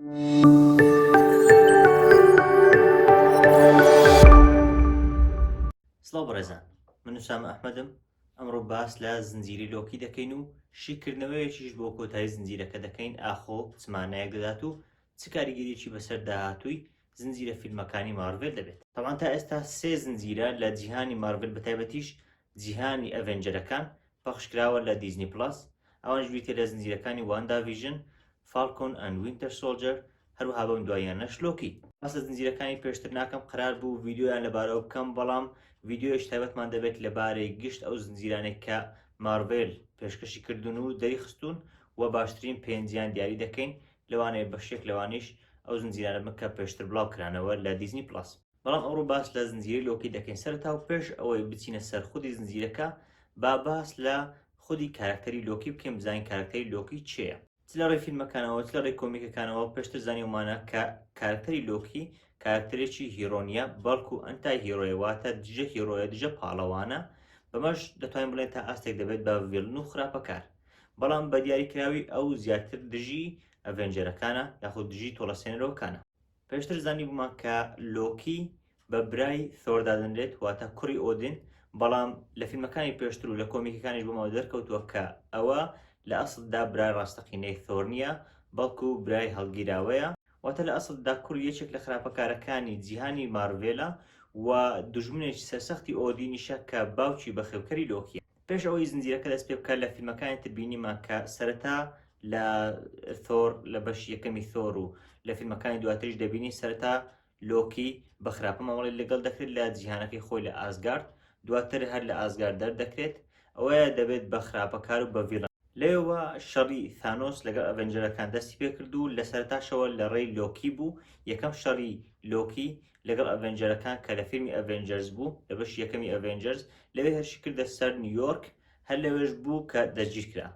سڵاو بەڕێزان، من وسام ئەحمەدم. ئەمڕۆ باس لە زنجیری لۆکی دەکەین و شیکردنەوەیەکیش بۆ کۆتایی زنجیرەکە دەکەین ئاخۆ چمانایەک دەدات و چ کاریگەریەکی بەسەر داهاتووی زنجیرە فیلمەکانی مارڤێل دەبێت. تەواان تا ئێستا سێ زنجیرە لە جیهانی مارڤێل بەتایبەتیش جیهانی ئەڤێنجەرەکان پەخشکراوە لە دیزنی پڵاس. ئەوانش بریتە لە زنجیرەکانی واندا ڤیژن، فالکۆن ئەند وینتەر سۆڵجەر، هەروەها بەم دواییانەش لۆکی. باس لە زنجیرەکانی پێشتر ناکەم، قرار بوو ڤیدیۆیان لەبارەوە بکەم، بەڵام ڤیدیۆیش تایبەتمان دەبێت لەبارەی گشت ئەو زنجیرانێک کە مارڤێل پێشکەشی کردوون و دەریخستون و باشترین پێنجیان دیاری دەکەین، لەوانەیە بەشێک لەوانیش ئەو زنجیرانە بکە پێشتر بڵاو کرانەوە لە دیزنی پڵاس. بەڵام ئەوڕۆ باس لە زنجیرەی لۆکی دەکەین. سەرەتا و پێش ئەوەی بچینە سەر خودی زنجیرەکە، با باس لە خودی کارکتەری لۆکی بکەین، بزانین کارکتەری لۆکی چییە. چ لە ڕێی فیلمەکانەوە چ لە ڕێی کۆمیکەکانەوە پێشتر زانیومانە کە کارکتەری لۆکی کارکتەرێکی هیرۆنیە، بەڵکو ئەنتای هیرۆیە، واتە دژە هیرۆیە، دژە پاڵەوانە. بەمەش دەتوانین بڵێن تا ئاستێک دەبێت بە ڤیڵن و خراپەکار. بەڵام بە دیاریکراوی ئەو زیاتر دژی ئەڤێنجەرەکانە یاخود دژی تۆڵەسێنەرەوەکانە. پێشتر زانی بوومان کە لۆکی بە برای ثۆردا دەنرێت، واتە کوڕی ئۆدین، بەڵام لە فیلمەکانی پێشتر و لە کۆمیکەکانیش بۆمەوە دەرکەوتووە کە ئەوە لە ئەسڵدا برای ڕاستەقینەی ثۆر نییە، بەڵکو برای هەڵگیراوەیە، واتە لە ئەسڵدا کوڕ یەکێک لە خراپەکارەکانی جیهانی مارڤێلە و دوژمنێکی سەرسەختی ئۆدینیشە کە باوکی بەخێوکەری لۆکیە. پێش ئەوەی زنجیرەکە دەست پێ بکات، لە فیلمەکانی تر بینیمان کە سەرەتا لە ثۆر لە بەشی یەکەمی ثۆر و لە فیلمەکانی دواتریش دەبینی سەرەتا لۆکی بە خراپە مامەڵی لەگەڵ دەکرێت لە جیهانەکەی خۆی لە ئاسگارد، دواتر هەر لە ئاسگارد دەردەکرێت، ئەوەیە دەبێت بە خراپەکار و بە ڤیڵن. لێوە شەڕی ثانۆس لەگەڵ ئەڤێنجەرەکان دەستی پێکرد و لە سەرەتاشەوە لە ڕێی لۆکی بوو. یەکەم شەڕی لۆکی لەگەڵ ئەڤێنجەرەکان کە لە فیلمی ئەڤێنجەرز بوو، لە بەشی یەکەمی ئەڤێنجەرز، لەوێ هەرشی کردە سەر نیویۆرک، هەر لەوێش بوو کە دەستگیر کرا.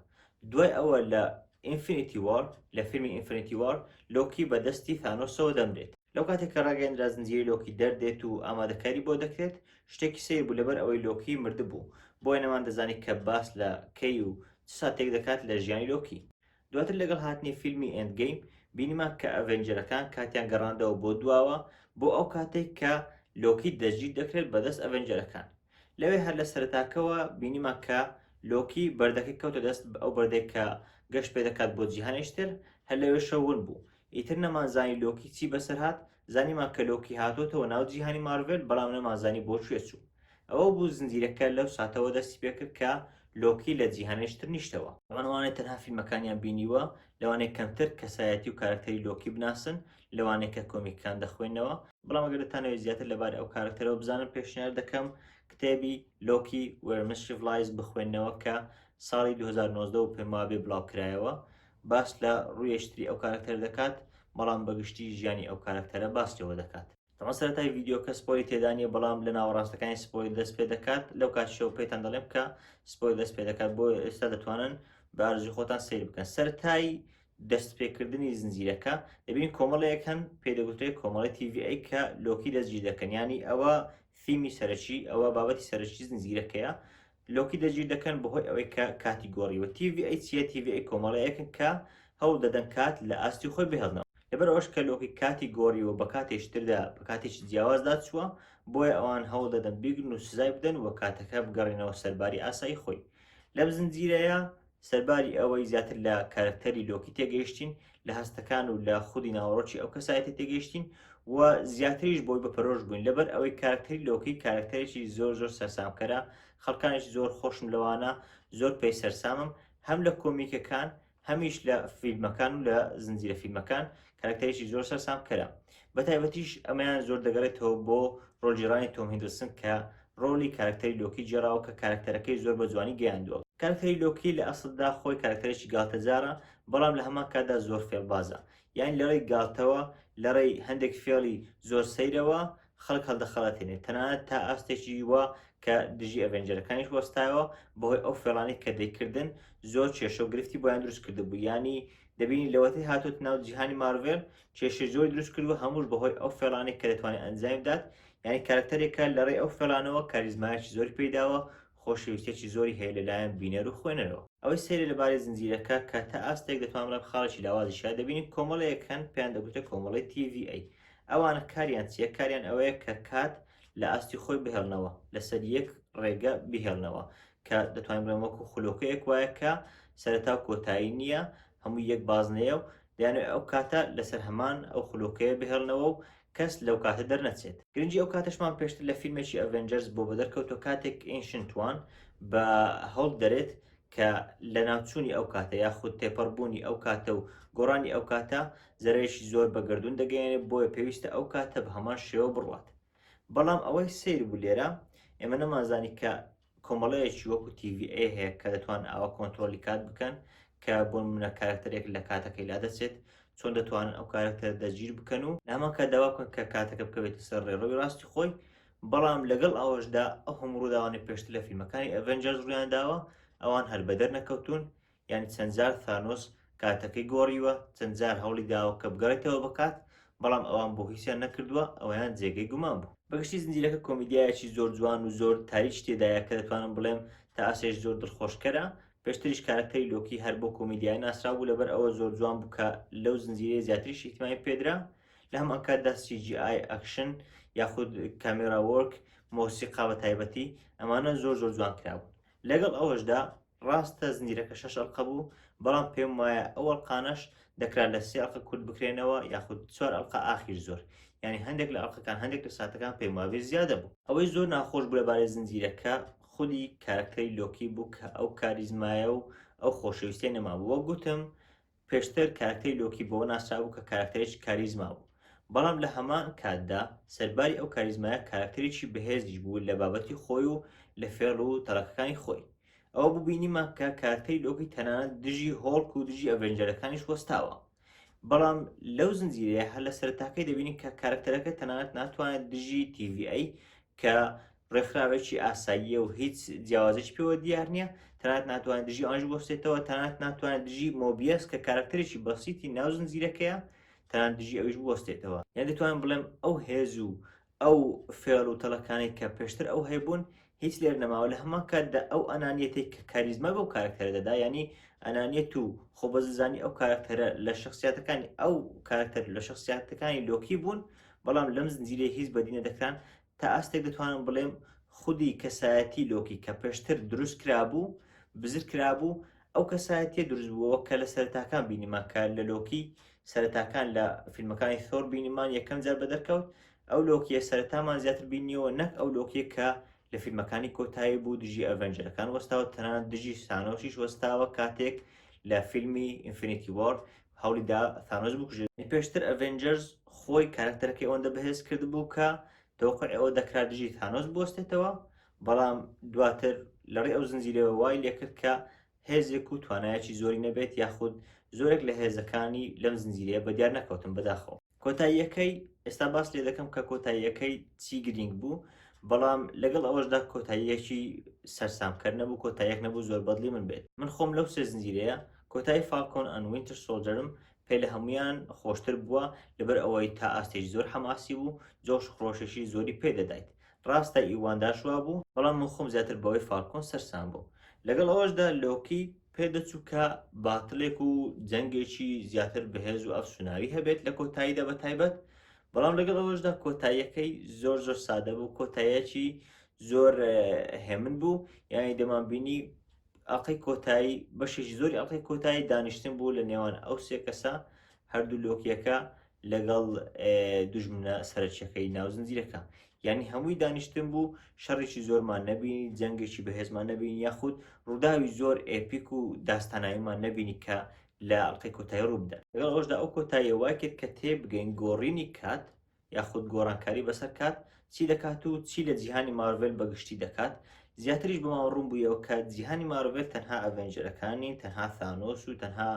دوای ئەوە لە ئینفینیتی وار، لە فیلمی ئینفینیتی وار، لۆکی بە دەستی ثانۆسەوە دەمرێت. لەو کاتێک کە ڕاگەیەندرا زنجیرەی لۆکی دەردێت و ئامادەکاری بۆ دەکرێت، شتێکی سەیر بوو لەبەر ئەوەی لۆکی مردبوو، بۆیە نەمان دەزانی کە باس لە کەی و چ ساتێک دەکات لە ژیانی لۆکی. دواتر لەگەڵ هاتنی فیلمی ئێندگەیم بینیمان کە ئەڤێنجەرەکان کاتیان گەڕاندەوە بۆ دواوە، بۆ ئەو کاتێک کە لۆکی دەستگیر دەکرێت بەدەست ئەڤێنجەرەکان. لەوێ هەر لە سەرەتاکەوە بینیمان کە لۆکی بەردەکەی کەوتە دەست ئەو بەردەی کە گەشت پێ دەکات بۆ جیهانیشتر، هەر لەوێ شەون بوو. ئیتر نەمانزانی لۆکی چی بەسەر هات، زانیمان کە لۆکی هاتۆتەوە ناو جیهانی مارڤێل، بەڵام نەمانزانی بۆ کوێ چوو. ئەوە بوو زنجیرەکە لەو ساتەوە دەستی پێکرد کە لۆکی لە جیهانیشتر نیشتەوە. ئەوانەوانێت تەنها فیلمەکانیان بینیوە، لەوانەیە کەمتر کەسایەتی و کارکتەری لۆکی بناسن، لەوانەیە کە کۆمیکەکان دەخوێنەوە. بەڵام ئەگەر دەتانەوێت زیاتر لەبارەی ئەو کارکتەرەوە بزانن، پێشنیار دەکەم کتێبی لۆکی وێر میسچیف لایز بخوێنەوە کە ساڵی 2019 و پێم وابێ بڵاوکرایەوە. باس لە ڕوویەشتری ئەو کارکتەر دەکات، بەڵام بەگشتی ژیانی ئەو کارکتەرە باسیەوە دەکات. تەمە سەرەتای ڤیدیۆ کە سپۆیلی تێدانیە، بەڵام لە ناوەڕاستەکانی سپۆیل دەست پێ دەکات. لەو کاتشەوە پێتان دەڵێم کە سپۆیل دەست پێ دەکات، بۆ ئێستا دەتوانن بە ئارزوی خۆتان سیر بکەن. سەرەتای دەست پێکردنی زنجیرەکە دەبین کۆمەڵەیەک هەن، پێدەگوترێت کۆمەڵی TVA کە لۆکی دەستگیر دەکەن، ینی ئەوە فیلمی سەرەکی، ئەوە بابەتی سەرەکی زنجیرەکەیە. لۆکی دەستگیر دەکەن بەهۆی ئەوەی کە کاتی گۆڕیوە. TVA چیە؟ TVA کۆمەڵەیەکن کە هەوڵ دەدەن کات لە ئاستی خۆی بهێڵنەوە. لەبەر ئەوەش کە لۆکی کاتی گۆڕیوە بە کاتێشتردا بە کاتێکی جیاوازدا چووە، بۆیە ئەوان هەوڵ دەدەن بیگرن و سزای بدەن و کاتەکە بگەڕێنەوە سەرباری ئاسایی خۆی. لەم زنجیرەیە سەرباری ئەوەی زیاتر لە کارکتەری لۆکی تێگەیشتین، لە هەستەکان و لە خودی ناوەڕۆکی ئەو کەسایەتی تێگەیشتین و زیاتریش بۆی بەپەرۆش بووین، لەبەر ئەوەی کارکتەری لۆکی کارکتەرێکی زۆر سەرسامکەرە، خەڵکانێکی زۆر خۆشم لەوانە، زۆر پێی سەرسامم، هەم لە کۆمیکەکان هەمیش لە فیلمەکان و لە زنجیرە فیلمەکان کارکتەرێکی زۆر سەرسامکەرە. بەتایبەتیش ئەمەیان زۆر دەگەڕێتەوە بۆ ڕۆڵجێڕانی تۆم هیدلسن کە ڕۆڵی کارکتەری لۆکی جێراوە، کە کارکتەرەکەی زۆر بە جوانی گەیاندووە. کارکتەری لۆکی لە ئەسڵدا خۆی کارکتەرێکی گاڵتەجارە، بەڵام لە هەمان کاتدا زۆر فێڵبازە، یان لەڕێی گاڵتەوە، لەڕێی هەندێک فێڵی زۆر سەیرەوە خەڵک هەڵدەخەڵەتێنێت، تەنانەت تا ئاستێکی وە کە دژی ئەڤێنجەرەکانیش وەستایەوە بەهۆی ئەو فێڵانی کە دەیکردن، زۆر کێشە و گرفتی بۆیان دروست کردبوو. ینی دەبینی لەوەتەی هاتووت ناو جیهانی مارڤێل، کێشەی زۆری دروست کردووە، هەمووش بەهۆی ئەو فێڵانی کە دەتوانێت ئەنجام بدات. یعنی کارکتەرێکە لەڕێی ئەو فێڵانەوە کاریزمایەکی زۆری پێداوە، خۆشەویستێکی زۆری هەیە لەلایەن بینەر و خوێنەرەوە. ئەوەی سەیرە لەبارەی زنجیرەکە کە تا ئاستێک دەتوانم بڵێم خاڵێکی لاوازیشە دەبینی کۆمەڵەیەکەن پێیان دەگوتە کۆمەڵی TVA. ئەوانە کاریان چیە؟ کاریان ئەوەیە کە کات لە ئاستی خۆی بهێڵنەوە لەسەر یەک ڕێگە بهێڵنەوە کە دەتوانین بڵێم وەکو خولۆکەیەک وایە کە سەرەتا و کۆتایی نییە، هەموو یەک بازنەیە و دەیانێت ئەو کاتە لەسەر هەمان ئەو خولۆکەیە بهێڵنەوە و کەس لەو کاتە دەرنەچێت. گرنگی ئەو کاتەشمان پێشتر لە فیلمێکی ئەڤێنجەرز بۆ بەدەرکەوتۆ کاتێک ئێنشنت وان بە هەوڵ دەرێت کە لە ناوچوونی ئەو کاتە یاخود تێپەڕبوونی ئەو کاتە و گۆڕانی ئەو کاتە زەرێکی زۆر بەگردون دەگەێنێت بۆیە پێویستە ئەو کاتە بە هەمان شێوە بڕوات. بەڵام ئەوەی سیر بوو لێرە ئێمە نەمازانی کە کۆمەڵەیەکی وەکو TVA هەیە کە دەتوان ئاوا کۆنتترۆلی کات بکەن کە بۆ منە کارکتەرێک لە کاتەکەی لا دەچێت چۆن دەتوانن ئەو کارکتەر دەگیر بکەن و نامان کە داوا بکەن کە کاتەکە بکەوێتە سەر ڕێڕەوی ڕاستی خۆی. بەڵام لەگەڵ ئەوەشدا ئەو هەموو ڕووداوانی پێشتر لە فیلمەکانی ئەڤێنجەرز ڕویان داوە ئەوان هەر بەدەر نەکەوتون، یعنی چەندجار ثانۆس کاتەکەی گۆڕیوە، چەندجار هەوڵی داوە کە بگەڕێتەوە بکات، بەڵام ئەوان بۆ هیچیان نەکردووە، ئەویان جێگەی گومان بوو. بەگشتی زنجیرەکە کۆمیدیایەکی زۆر جوان و زۆر تاریک تێدایە کە دەتوانم بڵێم تا ئاسێش زۆر دڵخۆشکەرە. پێشتریش کارکتەری لۆکی هەر بۆ کۆمیدیای ناسرا بوو لەبەر ئەوە زۆر جوان بوو کە لەو زنجیرەیە زیاتریش ئیحتیمامی پێدرا لە هەمان کاتدا CGI ئەکشن یاخود کامێرا وەرک مۆسیقا بە تایبەتی ئەمانە زۆر جوان کرابوون. لەگەڵ ئەوەشدا ڕاستە زنجیرەکە 6 ئەڵقە بوو، بەڵام پێم وایە ئەو ئەڵقانەش دەکرا لە 3 ئەڵقە کورت بکرێنەوە یاخود 4 ئەڵقە ئاخیر زۆر، یعنی هەندێک لە ئەڵقەکان هەندێک لە ساتەکان پێم وابێ زیادە بوو. ئەوەی زۆر ناخۆش بوو لەبارەی زنجیرەکە خودی کارکتەری لۆکی بوو کە ئەو کاریزمایە و ئەو خۆشەویستیە نەمابوو. وەک گوتم پێشتر کارکتەری لۆکی بۆ ناسرا بوو کە کارکتەرێکی کاریزما بوو، بەڵام لە هەمان کاتدا سەرباری ئەو کاریزمایە کارکتەرێکی بەهێزیش بوو لە بابەتی خۆی و لە فێڵ و تەڵەکەکانی خۆی. ئەوە ببینیمە کە کارکتەری لۆکی تەنانەت دژی هۆڵک و دژی ئەڤێنجەرەکانیش وەستاوە. بەڵام لەو زنجیرەیە هەر لە سەرتاکەی دەبینی کە کارکتەرەکە تەنانەت ناتوانێت دژی TVA کە ڕێکخراوێکی ئاساییە و هیچ جیاوازێکی پێوە دیار نییە، تەنانەت ناتوانێت دژی ئەوانش بوەستێتەوە، تەنانەت ناتوانێت دژی مۆبیەس کە کارکتەرێکی بەسیتی ناو زنجیرەکەیە تەنانەت دژی ئەویش بوەستێتەوە. یان دەتوانین بڵێم ئەو هێز و ئەو فێڵ و تەڵەکانی کە پێشتر ئەو هەیبوون هیچ لێر نەماوە. لە هەمان کاتدا ئەو ئەنانیەتی کە کاریزما بەو کارکتەرە دەدا، ینی ئەنانیەت و خۆبەززانی ئەو کارکتەرە لە شخصیاتەکانی ئەو کارکتەر لە شخصیاتەکانی لۆکی بوون، بەڵام لەم زنجیرەیە هیچ بەدی نەدەکران تا ئاستێک دەتوانم بڵێم خودی کەسایەتی لۆکی کە پێشتر دروست کرابوو بزر کرابوو ئەو کەسایەتیە دروست بووەوە کە لە سەرەتاکان بینیمان کە لە لۆکی سەرەتاکان لە فیلمەکانی ثۆر بینیمان یەکەم جار بەدەرکەوت ئەو لۆکیە سەرەتامان زیاتر بینیەوە نەک ئەو لۆکیە کە لە فیلمەکانی کۆتایی بوو دژی ئەڤێنجەرەکان وەستاوە، تەنانەت دژی سانۆسیش وەستاوە کاتێک لە فیلمی ئینفینیتی وۆر هەوڵیدا ثانۆس بکوژێت. پێشتر ئەڤێنجەرز خۆی کارکتەرەکەی ئەوەندە بەهێز کرد بوو کە تەوقع ئەوە دەکرا دژی ثانۆس بوەستێتەوە، بەڵام دواتر لەڕێ ئەو زنجیرەوە وای لێکرد کە هێزێک و توانایەکی زۆری نەبێت یاخود زۆرێک لە هێزەکانی لەم زنجیرەیە بەدیار نەکەوتن بەداخەوە. کۆتاییەکەی ئێستا باس لێ دەکەم کە کۆتاییەکەی چی گرنگ بوو، بەڵام لەگەڵ ئەوەشدا کۆتاییەکی سەرسامکەر نەبوو، کۆتاییەک نەبوو زۆر بەدلی من بێت. من خۆم لەو سێ زنجیرەیە کۆتایی فالکۆن ئەند وینتر سۆلجەرم پێ لە هەمویان خۆشتر بووە لەبەر ئەوەی تا ئاستێک زۆر حەماسی بوو، جۆش خڕۆشەشی زۆری پێدەدایت. ڕاستە ئیوانداشوا بوو، بەڵام من خۆم زیاتر بەوەی فالکۆن سەرسام بوو. لەگەڵ ئەوەشدا لۆکی پێدەچوو کە باتڵێک و جەنگێکی زیاتر بەهێز و ئەفسوناوی هەبێت لە کۆتاییدا بە تایبەت، بەڵام لەگەڵ ئەوەشدا کۆتاییەکەی زۆر سادە بوو، کۆتاییەکی زۆر هێمن بوو، یانی دەمانبینی ئەڵقەی کۆتایی بەشێکی زۆری ئەڵقەی کۆتایی دانیشتن بوو لە نێوان ئەو سێ کەسە هەردوو لۆکیەکە لەگەڵ دوژمنە سەرچیەکەی ناو زنجیرەکە، یعنی هەمووی دانیشتن بوو شەڕێکی زۆرمان نەبینی، جەنگێکی بەهێزمان نەبینی یاخود ڕووداوی زۆر ئێپیک و داستاناییمان نەبینی کە لە ئەڵقەی کۆتایی ڕوو بدەن. لەگەڵ ئەوەشدا ئەو کۆتاییە وای کرد کە تێبگەین گۆڕینی کات یاخود گۆڕانکاری بەسەر کات چی دەکات و چی لە جیهانی مارڤێل بەگشتی دەکات. زیاتریش بەماوە ڕوون بوویەوە کە جیهانی مارڤێل تەنها ئەڤێنجەرەکانی، تەنها ثانۆس و تەنها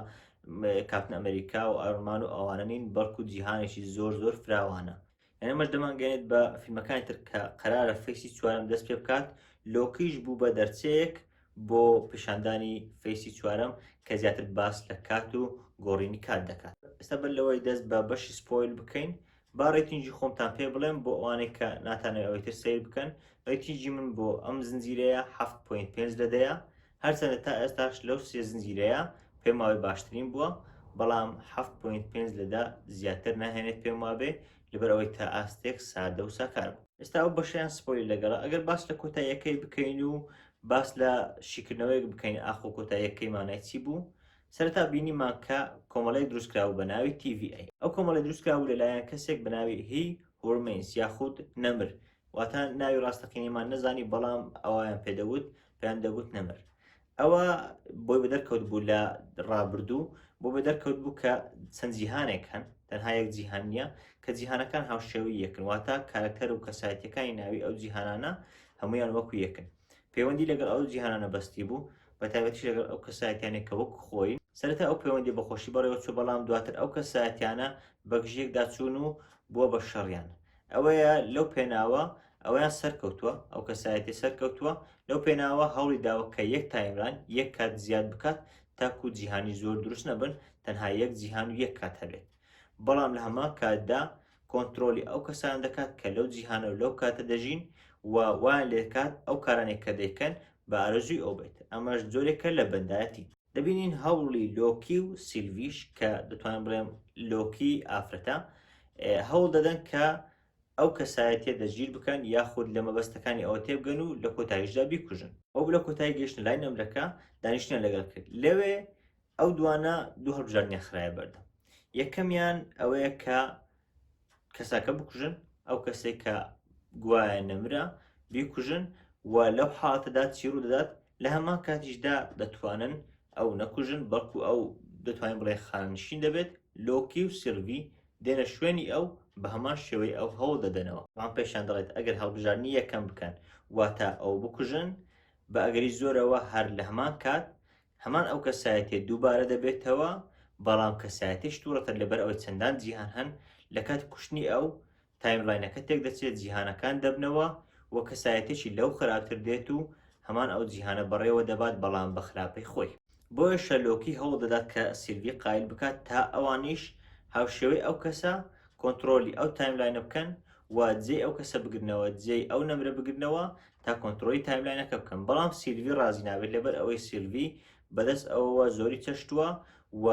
کاپتن ئەمریکا و ئەرمان و ئەوانە نین، بەڵکو جیهانێکی زۆر فراوانە. یعنی ئەمەش دەمانگەێنێت بە فیلمەکانی تر کە قەرارە فەیسی چوارەم دەست پێ بکات، لۆکیش بوو بە دەرچەیەک بۆ پیشاندانی فەیسی چوارەم کە زیاتر باس لە کات و گۆڕینی کات دەکات. ئێستا بەر لەوەی دەست بە بەشی سپۆیل بکەین، با ڕێتینجی خۆمتان پێ بڵێم بۆ ئەوانەی کە ناتانێت ئەوەی تر سیر بکەن. ڕێتینجی من بۆ ئەم زنجیرەیە 7.5 لەدەیە، هەرچەندە تا ئێستاش لەو سێ زنجیرەیە پێم وابێ باشترین بووە، بەڵام 7.5 لەدا زیاتر ناهێنێت پێم وابێ لەبەر ئەوەی تا ئاستێک سادە و ساکار بوو. ئێستا ئەو بەشیان سپۆیل لەگەڵا ئەگەر باس لە کۆتاییەکەی بکەین و باس لە شیکردنەوەیەک بکەین ئاخۆ کۆتاییەکەی مانای چی بوو. سەرەتا بینیمان کە کۆمەڵی دروستکراوە بە ناوی TVA. ئەو کۆمەڵی دروستکراوە لەلایەن کەسێک بە ناوی هی هۆرمینس یاخود نەمر، واتە ناوی ڕاستەقینیمان نەزانی بەڵام ئەویان پێدەوت پێیان دەگوت نەمر. ئەوە بۆی بەدەرکەوت بوو لە ڕابردوو بۆ بەدەرکەوت بوو کە چەند جیهانێک هەن، تەنها یەک جیهان نییە کە جیهانەکان هاوشێوەی یەکن، واتە کارکتەر و کەسایەتیەکانی ناوی ئەو جیهانانە هەمویان وەکو یەکن. پەیوەندی لەگەڵ ئەو جیهانانە بەستی بوو، بە تایبەتی لەگەڵ ئەو کەسایەتیانێک کە وەکو خۆی. سەرەتا ئەو پەیوەندی بەخۆشی بەڕێوە چوو، بەڵام دواتر ئەو کەسایەتیانە بەگژێکدا چوون و بووە بە شەڕیان. ئەوەیە لەو پێناوە ئەویان سەرکەوتووە، ئەو کەسایەتی سەرکەوتووە لەو پێناوە هەوڵی داوە کە یەک تایملاین یەک کات زیاد بکات تاکو جیهانی زۆر دروست نەبن، تەنها یەک جیهان و یەک کات هەبێت. بەڵام لە هەمان کاتدا کۆنتترۆلی ئەو کەسان دەکات کە لەو جیهانە و لەو کاتە دەژین و وایان لێکات ئەو کارانێک کە دەیکەن بە ئارەزووی ئەو بێت. ئەمەش جۆرێکە لە بەندایەتی. دەبینین هەوڵی لۆکی و سیلڤیش کە دەتوانم بڵێم لۆکی ئافرەتە هەوڵ دەدەن کە ئەو کەسایەتیە دەگیر بکەن یاخود لە مەبەستەکانی ئەوە تێبگەن و لە کۆتاییشدا بیکوژن. ئەو لە کۆتایی گەیشتن لای نەمرەکە دانیشتیان لەگەڵ کرد. لەوێ ئەو دوانە دوو هەڵبژاردنیان خرایە بەردەم. یەکەمیان ئەوەیە کە کەساکە بکوژن، ئەو کەسێک کە گوایە نەمرە بیکوژن و لەو حاڵەتەدا چی ڕوو دەدات لە هەمان کاتیشدا دەتوانن ئەو نەکوژن، بەڵکو ئەو دەتوانین بڵێ خانشین دەبێت. لۆکی و سیلڤی دێنە شوێنی ئەو بە هەمان شێوەی ئەو هەوڵ دەدەنەوە. ئەم پێشیان دەڵێت ئەگەر هەڵبژاردننی یەکەم بکەن واتە ئەو بکوژن، بە ئەگەری زۆرەوە هەر لە هەمان کات هەمان ئەو کەسایەتێ دووبارە دەبێتەوە، بەڵام کەسایەتیش تووڕەتر لەبەر ئەوەی چەندان جیهان هەن لە کات کوشتنی ئەو تایملاینەکە تێک دەچێت، جیهانەکان دەبنەوە و کەسایەتێکی لەو خراپتر دێت و هەمان ئەو جیهانە بەڕێوە دەبات بەڵام بە خراپەی خۆی. بۆیە شەلۆکی هەوڵ دەدات کە سیلڤی قایل بکات تا ئەوانیش هاوشێوەی ئەو کەسە کۆنتترۆلی ئەو تایملاینە بکەن و جێ ئەو کەسە بگرنەوە، جێ ئەو نەمرە بگرنەوە تا کۆنتترۆلی تایملاینەکە بکەن. بەڵام سیلڤی ڕازی نابێت لەبەر ئەوەی سیلڤی بەدەست ئەوەوە زۆری چەشتووە و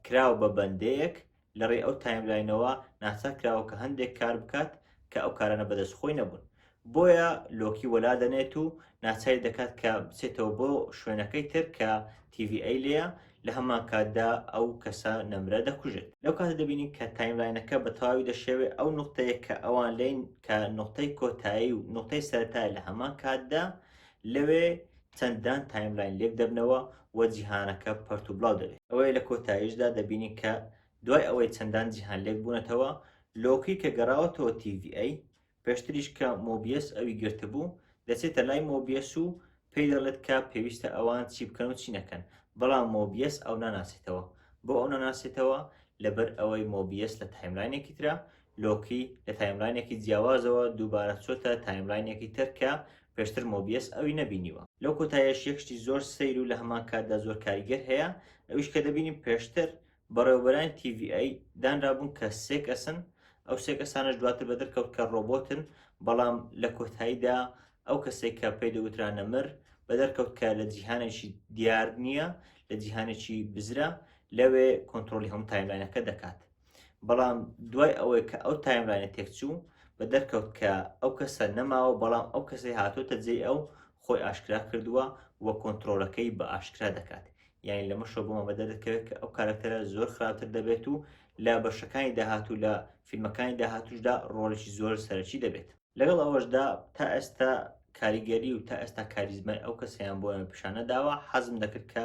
کراوە بە بەندەیەک لە ڕێ ئەو تایملاینەوە ناچار کراوە کە هەندێک کار بکات کە ئەو کارانە بەدەست خۆی نەبوون. بۆیە لۆکی وەلا دەنێت و ناچاری دەکات کە بچێتەوە بۆ شوێنەکەی تر کە TVA لێیە، لە هەمان کاتدا ئەو کەسە نەمرە دەکوژێت. لەو کاتە دەبینین کە تایملاینەکە بە تەواوی دەشێوێت ئەو نقطەیە کە ئەوان لین کە نقطەی کۆتایی و نقطەی سەرەتای لە هەمان کاتدا لەوێ چەندان تایملاین لێک دەبنەوە و جیهانەکە پەرت و بڵاو دەبێت. ئەوەی لە کۆتاییشدا دەبینین کە دوای ئەوەی چەندان جیهان لێک بوونەتەوە، لۆکی کە گەڕاوەتەوە TVA پێشتریش کە مۆبیەس ئەوی گرتبوو دەچێتە لای مۆبیەس و پێی دەڵێت کە پێویستە ئەوان چی بکەن و چی نەکەن، بەڵام مۆبیەس ئەو ناناسێتەوە. بۆ ئەو ناناسێتەوە لەبەر ئەوەی مۆبیەس لە تایملاینێکی ترە، لۆکی لە تایملاینێکی جیاوازەوە دووبارە چۆتە تایملاینێکی ترکە پێشتر مۆبیەس ئەوی نەبینیوە. لەو کۆتاییەش یەکشتی زۆر سەیر و لە هەمان کاتدا زۆر کاریگەر هەیە، ئەویش کە دەبینیم پێشتر بەڕێوەبەرانی TVA دانرابوون کە سێ کەسن، ئەو سێ کەسانش دواتر بە دەرکەوت کە ڕۆبۆتن، بەڵام لە کۆتاییدا ئەو کەسێک کە پێی دەوترا نەمر بە دەرکەوت کە لە جیهانێکی دیار نییە، لە جیهانێکی بزرە، لەوێ کۆنتترۆلی هەموو تایملاینەکە دەکات. بەڵام دوای ئەوەی کە ئەو تایملاینە تێکچوو بە دەرکەوت کە ئەو کەسە نەماوە، بەڵام ئەو کەسی هاتوۆتە جێی ئەو خۆی ئاشکرا کردووە و کۆنتترۆلەکەی بە ئاشکرا دەکات. یعنی لەمە شۆ بۆمە بەدە دەکەوێت کە ئەو کارکتەرە زۆر خراپتر دەبێت و لە بەشەکانی داهاتوو لە فیلمەکانی داهاتوشدا ڕۆڵێکی زۆر سەرەکی دەبێت. لەگەڵ ئەوەشدا تا ئێستا کاریگەری و تا ئێستا کاریزمای ئەو کەسیان بۆ ئەمە پیشانە داوە. حەزم دەکرد کە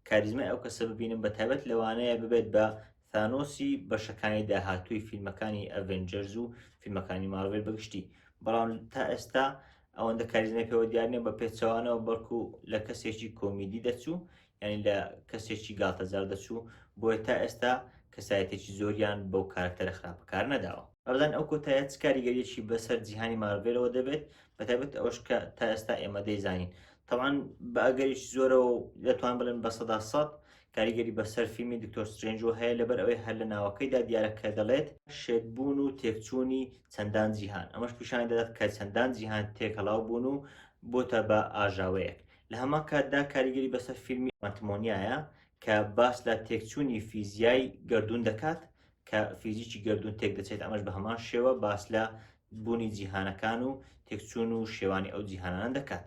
کاریزمای ئەو کەسە ببینم بە تایبەت لەوانەیە ببێت بە ثانۆسی بەشەکانی داهاتووی فیلمەکانی ئەڤێنجەرز و فیلمەکانی مارڤێل بەگشتی، بەڵام تا ئێستا ئەوەندە کاریزمای پێوە دیار نییە بە پێچەوانەوە، بەڵکو لە کەسێکی کۆمیدی دەچوو، یعنی لە کەسێکی گاتەجار دەچوو، بۆیە تا ئێستا کەسایەتێکی زۆریان بەو کارکتەرە خراپە کار نەداوە. بەڵام ئەو کۆتایە چ کاریگەریەکی بەسەر جیهانی مارڤێلەوە دەبێت، بە تایبەت ئەوش کە تا ئێستا ئێمە دەیزانین. طبعاً بە ئەگەریش زۆرەوە دەتوان بڵێن بە 100% کاریگەری بەسەر فیلمی دکتۆر سترێنجۆ هەیە، لەبەر ئەوەی هەر لە ناوەکەیدا دیارەکە دەڵێت شێتبوون و تێکچوونی چەندان جیهان. ئەمەش پیشانی دەدات کە چەندان جیهان تێکەڵاو بوون و بۆتە بە ئاژاوەیەک. لە هەمان کاتدا کاریگەری بەسەر فیلمی ماتمۆنیایە کە باس لە تێکچوونی فیزیای گردون دەکات کە فیزیکی گردون تێک دەچێت ئەمەش بە هەمان شێوە باس لە بوونی جیهانەکان و تێکچوون و شێوانی ئەو جیهانان دەکات.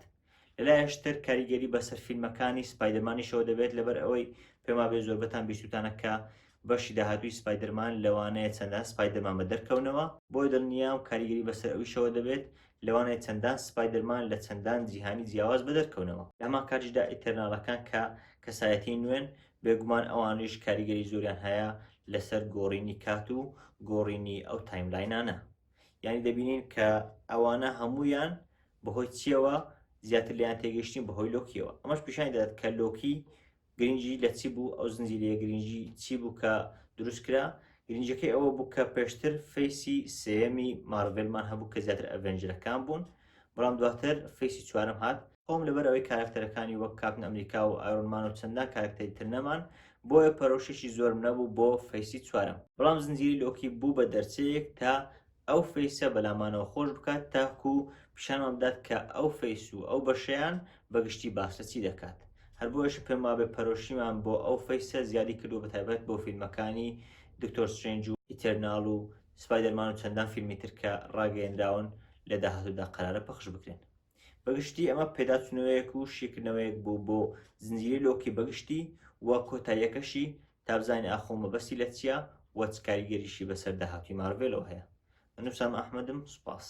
لەلایەشتر کاریگەری بەسەر فیلمەکانی سپایدەرمانیشەوە دەبێت لەبەر ئەوەی پێما بێ زۆربەتان بیستوتانە کە بەشی داهاتووی سپایدەرمان لەوانەیە چەندان سپایدەرمان بە دەرکەونەوە بۆی دڵنیام کاریگەری بەسەر ئەویشەوە دەبێت لەوانەیە چەندان سپایدەرمان لە چەندان جیهانی جیاواز بە دەرکەونەوە. لەمان کاتیشدا ئیتەرناڵەکان کە کەسایەتی نوێن بێگومان ئەوانیش کاریگەری زۆریان هەیە لەسەر گۆڕینی کات و گۆڕینی ئەو تایملاینانە. یعنی دەبینین کە ئەوانە هەمویان بەهۆی چیەوە زیاتر لیان تێگەشتین بەهۆی لۆکیەوە. ئەمەش پیشانی دەدات کە لۆکی گرنگی لە چی بوو، ئەو زنجیرەیە گرنگی چی بوو کە دروست کرا. گرنجەکەی ئەوە بوو کە پێشتر فەیسی سێمی مارڤێلمان هەبوو کە زیاتر ئەڤێنجەرەکان بوون، بەڵام دواتر فەیسی چوارم هات. خۆم لەبەر ئەوەی کارکتەرەکانی وەک کاپتن ئەمریکا و ئایرۆنمان و چەندان کارکتەری تر نەمان بۆیە پەرۆشێکی زۆرم نەبوو بۆ فەیسی چوارم، بەڵام زنجیری لۆکی بوو بە دەرچەیەک تا ئەو فەیسە بەلامانەوە خۆش بکات تاکو پیشانمان بدات کە ئەو فەیس و ئەو بەشەیان بەگشتی باسە چی دەکات. هەر بۆیەش پێم وابێ پەرۆشیمان بۆ ئەو فەیسە زیادی کردو بەتایبەت بۆ فیلمەکانی دکتۆر سترێنج و ئیتەرناڵ و سپایدەرمان و چەندان فیلمی تر کە ڕاگەیەنراون لە داهاتوودا قەرارە پەخش بکرێن. بەگشتی ئەمە پێداچوونەوەیەک و شیکردنەوەیەک بوو بۆ زنجیری لۆکی بەگشتی وە کۆتاییەکەشی تا بزانین ئاخۆ مەبەستی لە چییە وە چ کاریگەریشی بەسەر داهاتووی مارڤێلەوە هەیە. من نووسام ئەحمەدم، سوپاس.